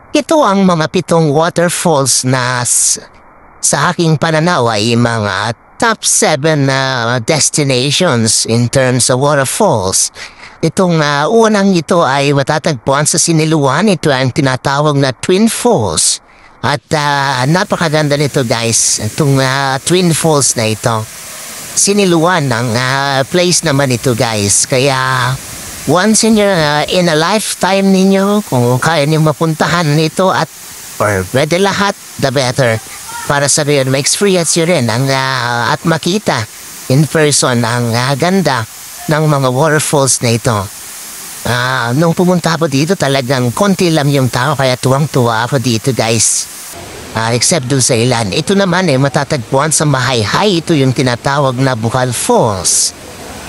Ito ang mga 7 waterfalls na sa aking pananaw ay mga top 7 na destinations in terms of waterfalls. Itong unang ito ay matatagpuan sa Siniluan. Ito ang tinatawag na Twin Falls. At napakaganda nito guys, itong Twin Falls na ito. Siniluan ang place naman ito guys. Kaya once in a lifetime ninyo, kung kaya niyo mapuntahan nito at or pwede lahat, the better. Para sa gayon, ma-experience nyo rin at makita in person ang ganda ng mga waterfalls na ito. Nung pumunta ako dito, talagang konti lang yung tao, kaya tuwang-tuwa ako dito guys. Except doon sa ilan. Ito naman matatagpuan sa Mahayhay. Ito yung tinatawag na Bukal Falls.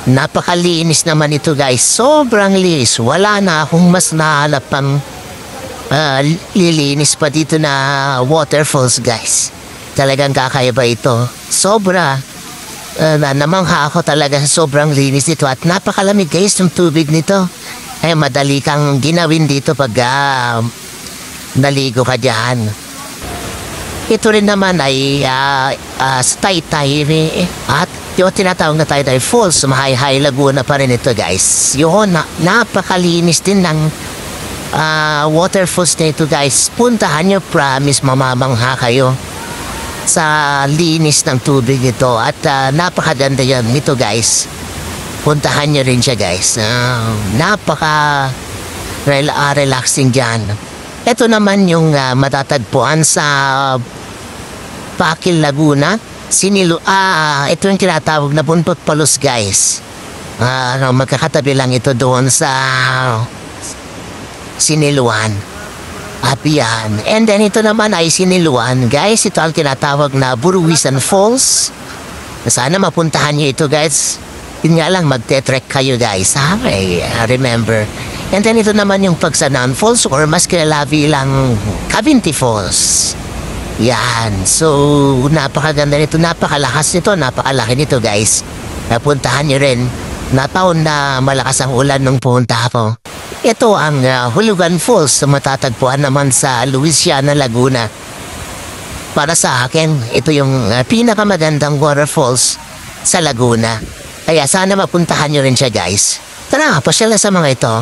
Napakalinis naman ito guys. Sobrang linis. Wala na akong mas nahanap pang lilinis pa dito na waterfalls guys. Talagang kakaiba ito. Sobra. Namangha ako talaga sa sobrang linis nito. At napakalamig guys ng tubig nito. Ay madali kang ginawin dito pag naligo ka dyan. Ito rin naman ay Taytay at yung tinatawag na Taytay Falls, Mahayhay, Laguna pa rin ito guys. Yun, napakalinis din ng waterfalls na ito guys. Puntahan nyo, promise mamamangha kayo sa linis ng tubig ito. At napakaganda yan nito guys. Puntahan nyo rin siya guys. Relaxing dyan. Ito naman yung matatagpuan sa Pakil, Laguna. Ito yung tinatawag na Buntot Palos guys. Magkakatabi lang ito doon sa Siniluan. Apian. And then ito naman ay Siniluan guys. Ito ang tinatawag na Buruwisan Falls. Sana mapuntahan nyo ito guys. Yun nga lang, magte-trek kayo guys. Remember. And then ito naman yung Pagsanan Falls or mas kilala bilang Cavinti Falls. Yan. So, napakaganda nito. Napakalakas nito. Napakalaki nito guys. Napuntahan nyo rin. Nataon na malakas ang ulan nung pumunta ako. Ito ang Hulugan Falls na matatagpuan naman sa Luisiana, Laguna. Para sa akin, ito yung pinakamagandang waterfalls sa Laguna. Kaya sana mapuntahan nyo rin siya guys. Tara, pasyala sa mga ito.